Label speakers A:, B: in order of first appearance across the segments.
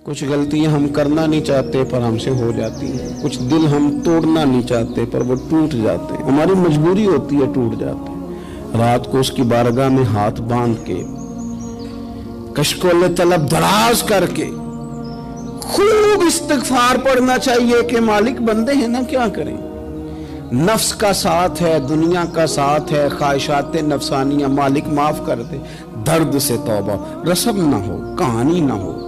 A: کچھ غلطیاں ہم کرنا نہیں چاہتے پر ہم سے ہو جاتی ہیں، کچھ دل ہم توڑنا نہیں چاہتے پر وہ ٹوٹ جاتے ہیں، ہماری مجبوری ہوتی ہے ٹوٹ جاتے ہیں۔ رات کو اس کی بارگاہ میں ہاتھ باندھ کے کشکول طلب دراز کر کے خوب استغفار پڑھنا چاہیے کہ مالک بندے ہیں نا، کیا کریں، نفس کا ساتھ ہے، دنیا کا ساتھ ہے، خواہشات نفسانیہ، مالک معاف کر دے۔ درد سے توبہ، رسم نہ ہو، کہانی نہ ہو،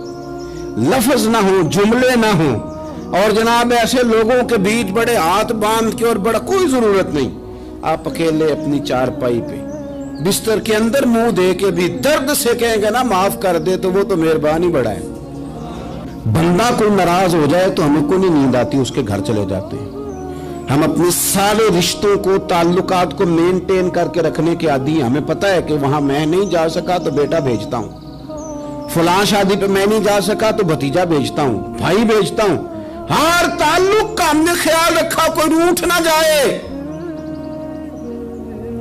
A: لفظ نہ ہو، جملے نہ ہو، اور جناب ایسے لوگوں کے بیچ بڑے ہاتھ باندھ کے اور بڑا کوئی ضرورت نہیں، آپ اکیلے اپنی چارپائی پہ بستر کے اندر منہ دے کے بھی درد سے کہیں گے نا معاف کر دے تو وہ تو مہربانی بڑا ہے۔ بندہ کوئی ناراض ہو جائے تو ہمیں کو نہیں نیند آتی، اس کے گھر چلے جاتے ہیں۔ ہم اپنے سارے رشتوں کو، تعلقات کو مینٹین کر کے رکھنے کے عادی ہیں۔ ہمیں پتہ ہے کہ وہاں میں نہیں جا سکا تو بیٹا بھیجتا ہوں، فلاں شادی پہ میں نہیں جا سکا تو بھتیجا بھیجتا ہوں، بھائی بھیجتا ہوں، ہر تعلق کا ہم نے خیال رکھا کوئی روٹھ نہ جائے۔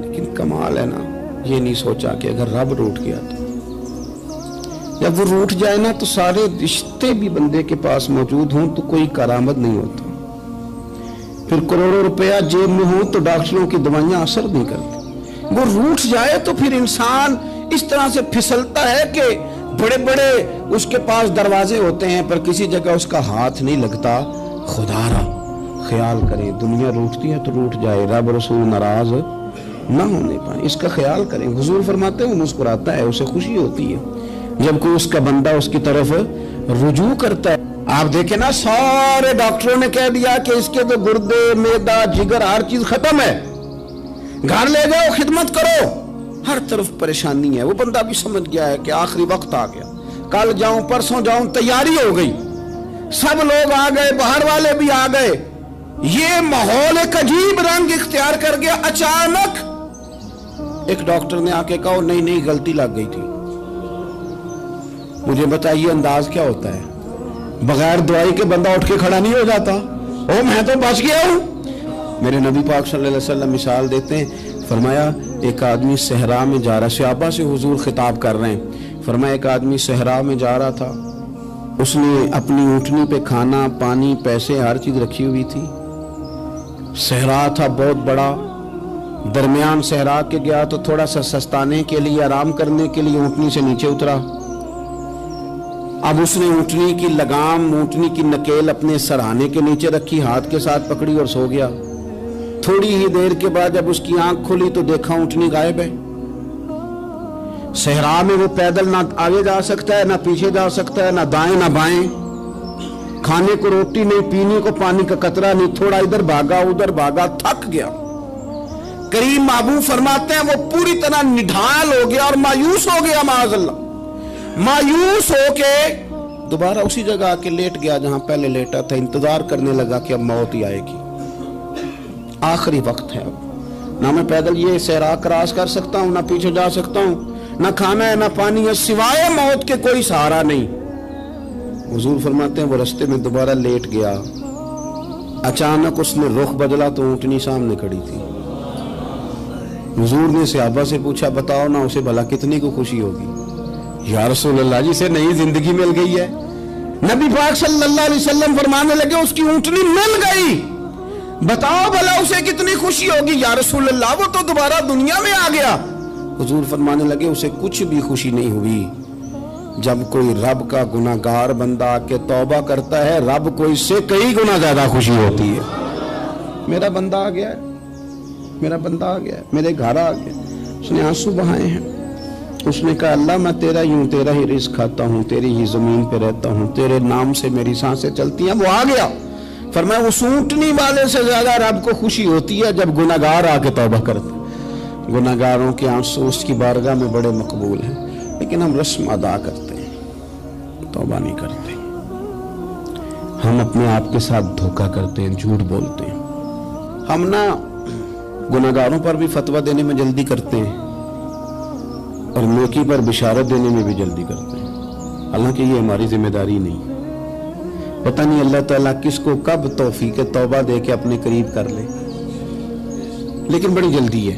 A: لیکن کمال ہے نا، یہ نہیں سوچا کہ اگر رب روٹھ گیا تو جب وہ روٹھ جائے نا تو سارے رشتے بھی بندے کے پاس موجود ہوں تو کوئی کرامت نہیں ہوتا، پھر کروڑوں روپیہ جیب میں ہوں تو ڈاکٹروں کی دوائیاں اثر نہیں کرتی۔ وہ روٹھ جائے تو پھر انسان اس طرح سے پھسلتا ہے کہ بڑے بڑے اس کے پاس دروازے ہوتے ہیں پر کسی جگہ اس کا ہاتھ نہیں لگتا۔ خدا را خیال کریں، دنیا روٹتی ہے تو روٹ جائے، رب رسول ناراض نہ ہونے پائیں، اس کا خیال کریں۔ حضور فرماتے ہیں مسکراتا ہے، اسے خوشی ہوتی ہے جب کوئی اس کا بندہ اس کی طرف رجوع کرتا ہے۔ آپ دیکھیں نا، سارے ڈاکٹروں نے کہہ دیا کہ اس کے تو گردے، معدہ، جگر ہر چیز ختم ہے، گھر لے جاؤ، خدمت کرو، ہر طرف پریشانی ہے۔ وہ بندہ بھی سمجھ گیا ہے کہ آخری وقت آ گیا، کل جاؤں پرسوں جاؤں، تیاری ہو گئی، سب لوگ آ گئے، باہر والے بھی آ گئے، یہ ماحول ایک عجیب رنگ اختیار کر گیا۔ اچانک ایک ڈاکٹر نے آ کے کہا نہیں غلطی لگ گئی تھی۔ مجھے بتائیے انداز کیا ہوتا ہے؟ بغیر دوائی کے بندہ اٹھ کے کھڑا نہیں ہو جاتا، او میں تو بچ گیا ہوں۔ میرے نبی پاک صلی اللہ علیہ وسلم مثال دیتے ہیں، فرمایا ایک آدمی صحرا میں جا رہا، صحابہ سے حضور خطاب کر رہے ہیں، فرمایا ایک آدمی صحرا میں جا رہا تھا، اس نے اپنی اونٹنی پہ کھانا، پانی، پیسے، ہر چیز رکھی ہوئی تھی۔ صحرا تھا بہت بڑا، درمیان صحرا کے گیا تو تھوڑا سا سستانے کے لیے، آرام کرنے کے لیے اونٹنی سے نیچے اترا۔ اب اس نے اونٹنی کی لگام، اونٹنی کی نکیل اپنے سرہانے کے نیچے رکھی، ہاتھ کے ساتھ پکڑی اور سو گیا۔ تھوڑی ہی دیر کے بعد جب اس کی آنکھ کھلی تو دیکھا اونٹنی غائب ہے۔ صحرا میں وہ پیدل نہ آگے جا سکتا ہے، نہ پیچھے جا سکتا ہے، نہ دائیں نہ بائیں، کھانے کو روٹی نہیں، پینے کو پانی کا قطرہ نہیں، تھوڑا ادھر بھاگا ادھر بھاگا، تھک گیا۔ کریم محبوب فرماتے ہیں وہ پوری طرح نڈھال ہو گیا اور مایوس ہو گیا، معاذ اللہ، مایوس ہو کے دوبارہ اسی جگہ آ کے لیٹ گیا جہاں پہلے لیٹا تھا، انتظار کرنے لگا کہ اب موت ہی آئے گی، آخری وقت ہے، اب نہ میں پیدل یہ صحرا کراس کر سکتا ہوں، نہ پیچھے جا سکتا ہوں، نہ کھانا ہے نہ پانی ہے، سوائے موت کے کوئی سہارا نہیں۔ حضور فرماتے ہیں وہ رستے میں دوبارہ لیٹ گیا، اچانک اس نے رخ بدلا تو اونٹنی سامنے کھڑی تھی۔ حضور نے صحابہ سے پوچھا بتاؤ نا اسے بھلا کتنی کو خوشی ہوگی؟ یا رسول اللہ جسے نئی زندگی مل گئی ہے۔ نبی پاک صلی اللہ علیہ وسلم فرمانے لگے اس کی اونٹنی مل گئی، بتاؤ بھلا اسے کتنی خوشی ہوگی؟ یا رسول اللہ وہ تو دوبارہ دنیا میں آ گیا۔ حضور فرمانے لگے اسے کچھ بھی خوشی نہیں ہوئی۔ جب کوئی رب کا گناہگار بندہ آ کے توبہ کرتا ہے، رب کو اس سے کئی گنا زیادہ خوشی ہوتی ہے۔ میرا بندہ آ گیا ہے، میرا بندہ آ گیا ہے، میرے گھر آ گیا، اس نے آنسو بہائے ہیں، اس نے کہا اللہ میں تیرا ہی ہوں، تیرا ہی رزق کھاتا ہوں، تیری ہی زمین پہ رہتا ہوں، تیرے نام سے میری سانسیں چلتی ہیں۔ وہ آ گیا۔ فرمایا اس اونٹنی والے سے زیادہ رب کو خوشی ہوتی ہے جب گناہگار آ کے توبہ کرتے۔ گناہگاروں کے آنسو اس کی بارگاہ میں بڑے مقبول ہیں، لیکن ہم رسم ادا کرتے ہیں، توبہ نہیں کرتے۔ ہم اپنے آپ کے ساتھ دھوکہ کرتے ہیں، جھوٹ بولتے ہیں۔ ہم نہ گناہگاروں پر بھی فتویٰ دینے میں جلدی کرتے ہیں اور نیکی پر بشارت دینے میں بھی جلدی کرتے ہیں، حالانکہ یہ ہماری ذمہ داری نہیں۔ پتہ نہیں اللہ تعالیٰ کس کو کب توفیق توبہ دے کے اپنے قریب کر لے، لیکن بڑی جلدی ہے۔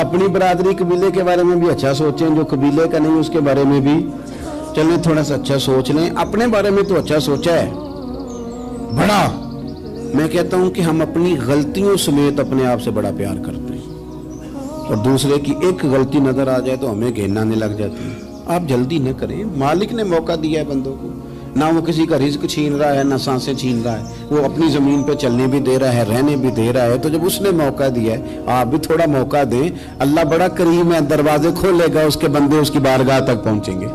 A: اپنی برادری قبیلے کے بارے میں بھی اچھا سوچیں, جو قبیلے کا نہیں اس کے بارے میں بھی چلیں تھوڑا سا اچھا سوچ لیں. اپنے بارے میں تو اچھا سوچا ہے بڑا. میں کہتا ہوں کہ ہم اپنی غلطیوں سمیت اپنے آپ سے بڑا پیار کرتے ہیں, اور دوسرے کی ایک غلطی نظر آ جائے تو ہمیں گھین آنے لگ جاتی ہے. آپ جلدی نہ کریں, مالک نے موقع دیا ہے بندوں کو, نہ وہ کسی کا رزق چھین رہا ہے نہ سانسیں چھین رہا ہے, وہ اپنی زمین پہ چلنے بھی دے رہا ہے, رہنے بھی دے رہا ہے. تو جب اس نے موقع دیا ہے آپ بھی تھوڑا موقع دیں. اللہ بڑا کریم ہے, دروازے کھولے گا, اس کے بندے اس کی بارگاہ تک پہنچیں گے.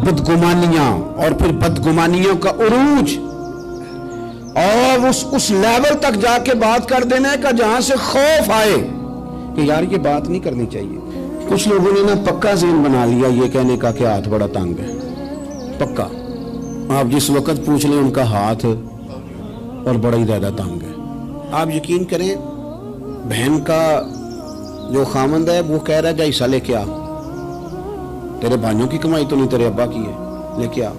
A: بدگمانیاں اور پھر بدگمانیوں کا عروج اور اس لیول تک جا کے بات کر دینا کا جہاں سے خوف آئے کہ یار یہ بات نہیں کرنی چاہیے. کچھ لوگوں نے نا پکا ذہن بنا لیا یہ کہنے کا کہ ہاتھ بڑا تنگ ہے. پکا آپ جس وقت پوچھ لیں ان کا ہاتھ اور بڑا ہی زیادہ تنگ ہے. آپ یقین کریں بہن کا جو خامند ہے وہ کہہ رہا ہے جا حصہ لے کے آ, تیرے بھائیوں کی کمائی تو نہیں تیرے ابا کی ہے, لے کے آ.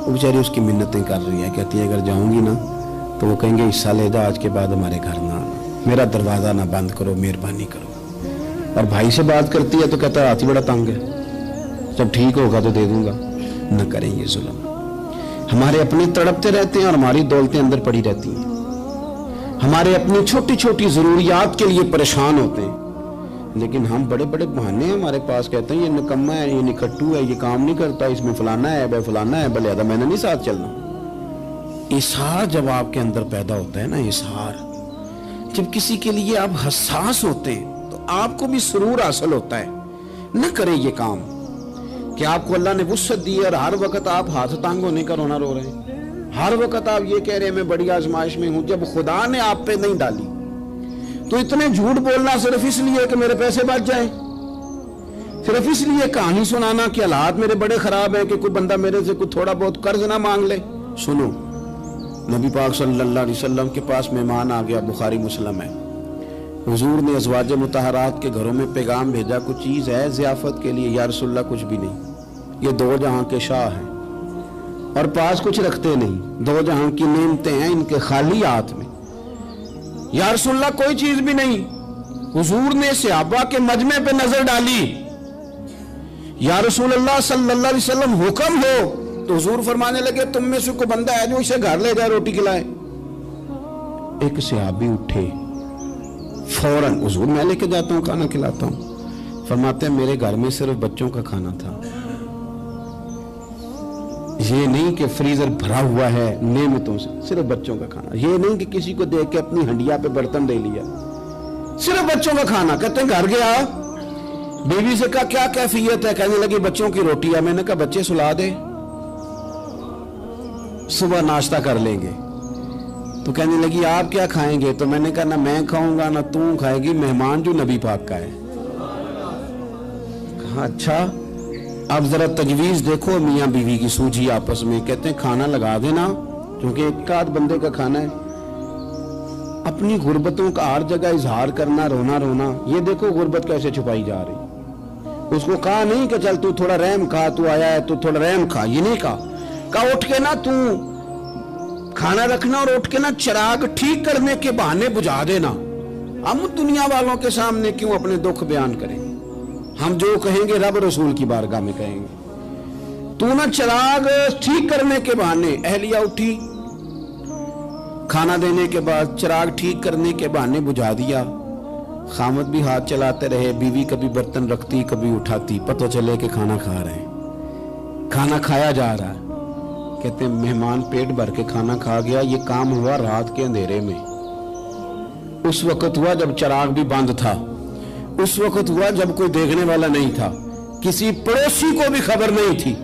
A: وہ بیچاری اس کی منتیں کر رہی ہے, کہتی ہے اگر جاؤں گی نا تو وہ کہیں گے حصہ لے جا, آج کے بعد ہمارے گھر نہ آنا, میرا دروازہ نہ بند کرو, مہربانی کرو. اور بھائی سے بات کرتی ہے تو کہتا ہے ہاتھ ہی بڑا تنگ ہے, جب ٹھیک ہوگا تو دے دوں گا. نہ کریں یہ ظلم. ہمارے اپنے تڑپتے رہتے ہیں اور ہماری دولتیں اندر پڑی رہتی ہیں. ہمارے اپنی چھوٹی چھوٹی ضروریات کے لیے پریشان ہوتے ہیں, لیکن ہم بڑے بڑے بہانے ہیں ہمارے پاس, کہتے ہیں یہ نکما ہے, یہ نکھٹو ہے, یہ کام نہیں کرتا, اس میں فلانا ہے, بے فلانا ہے, بلے میں نے نہیں ساتھ چلنا. اظہار جب آپ کے اندر پیدا ہوتا ہے نا, اظہار جب کسی کے لیے آپ حساس ہوتے ہیں تو آپ کو بھی سرور حاصل ہوتا ہے. نہ کریں یہ کام کہ آپ کو اللہ نے وسعت دی ہے اور ہر وقت آپ ہاتھ تانگ ہونے کا رونا رو رہے ہیں, ہر وقت آپ یہ کہہ رہے ہیں میں بڑی آزمائش میں ہوں, جب خدا نے آپ پہ نہیں ڈالی. تو اتنے جھوٹ بولنا صرف اس لیے کہ میرے پیسے بچ جائیں, صرف اس لیے کہانی سنانا کہ حالات میرے بڑے خراب ہیں کہ کوئی بندہ میرے سے کوئی تھوڑا بہت قرض نہ مانگ لے. سنو, نبی پاک صلی اللہ علیہ وسلم کے پاس مہمان آ گیا, بخاری مسلم ہے. حضور نے ازواج مطہرات کے گھروں میں پیغام بھیجا, کچھ چیز ہے ضیافت کے لیے؟ یا رسول اللہ کچھ بھی نہیں, یہ دو جہاں کے شاہ ہیں اور پاس کچھ رکھتے نہیں, دو جہاں کی نعمتیں ہیں ان کے خالی ہاتھ میں. یا رسول اللہ کوئی چیز بھی نہیں. حضور نے صحابہ کے مجمع پہ نظر ڈالی, یا رسول اللہ صلی اللہ علیہ وسلم حکم ہو. تو حضور فرمانے لگے تم میں سے کوئی بندہ ہے جو اسے گھر لے جائے روٹی کھلائے. ایک صحابی اٹھے فوراً, حضور میں لے کے جاتا ہوں کھانا کھلاتا ہوں. فرماتے ہیں میرے گھر میں صرف بچوں کا کھانا تھا, یہ نہیں کہ فریزر بھرا ہوا ہے نعمتوں سے, صرف بچوں کا کھانا. یہ نہیں کہ کسی کو دیکھ کے اپنی ہنڈیا پہ برتن دے لیا, صرف بچوں کا کھانا. کہتے ہیں گھر گیا, بیوی سے کہا کیا کیفیت ہے؟ کہنے لگی بچوں کی روٹی ہے. میں نے کہا بچے سلا دے, صبح ناشتہ کر لیں گے. تو کہنے لگی آپ کیا کھائیں گے؟ تو میں نے کہا نہ میں کھاؤں گا نہ تم کھائے گی, مہمان جو نبی پاک کا ہے. کہا اچھا, اب ذرا تجویز دیکھو میاں بیوی کی سوجھی آپس میں. کہتے ہیں کھانا لگا دینا کیونکہ ایک آدھ بندے کا کھانا ہے. اپنی غربتوں کا ہر جگہ اظہار کرنا, رونا رونا. یہ دیکھو غربت کیسے چھپائی جا رہی. اس کو کہا نہیں کہ چل تو تھوڑا رحم کھا, تو آیا ہے تو تھوڑا رحم کھا, یہ نہیں کہا. کہا اٹھ کے نا تو کھانا رکھنا اور اٹھ کے نا چراغ ٹھیک کرنے کے بہانے بجھا دینا. ہم دنیا والوں کے سامنے کیوں اپنے دکھ بیان کریں؟ ہم جو کہیں گے رب رسول کی بارگاہ میں کہیں گے. تو نا چراغ ٹھیک کرنے کے بہانے. اہلیہ اٹھی, کھانا دینے کے بعد چراغ ٹھیک کرنے کے بہانے بجھا دیا. خامد بھی ہاتھ چلاتے رہے, بیوی کبھی برتن رکھتی کبھی اٹھاتی, پتہ چلے کہ کھانا کھا رہے ہیں, کھانا کھایا جا رہا ہے. کہتے ہیں مہمان پیٹ بھر کے کھانا کھا گیا. یہ کام ہوا رات کے اندھیرے میں, اس وقت ہوا جب چراغ بھی بند تھا, اس وقت ہوا جب کوئی دیکھنے والا نہیں تھا, کسی پڑوسی کو بھی خبر نہیں تھی.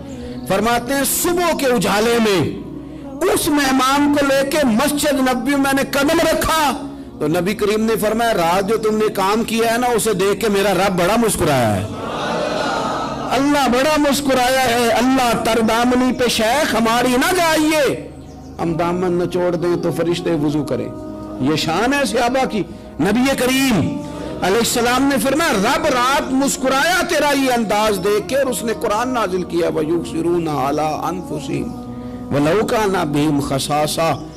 A: فرماتے ہیں صبح کے اجالے میں اس مہمان کو لے کے مسجد نبوی میں نے قدم رکھا تو نبی کریم نے فرمایا رات جو تم نے کام کیا ہے نا اسے دیکھ کے میرا رب بڑا مسکرایا ہے, اللہ بڑا مسکرایا ہے. اللہ تر دامنی پہ شیخ ہماری نہ جائیے, ہم دامن نہ چھوڑ دیں تو فرشتے وضو کریں. یہ شان ہے صحابہ کی. نبی کریم علیہ السلام نے فرمایا رب رات مسکرایا تیرا یہ انداز دیکھ کے, اور اس نے قرآن نازل کیا وَيُبْصِرُونَ عَلَىٰ أَنفُسِهِمْ وَلَوْ كَانَ بِهِمْ خَصَاصَةٌ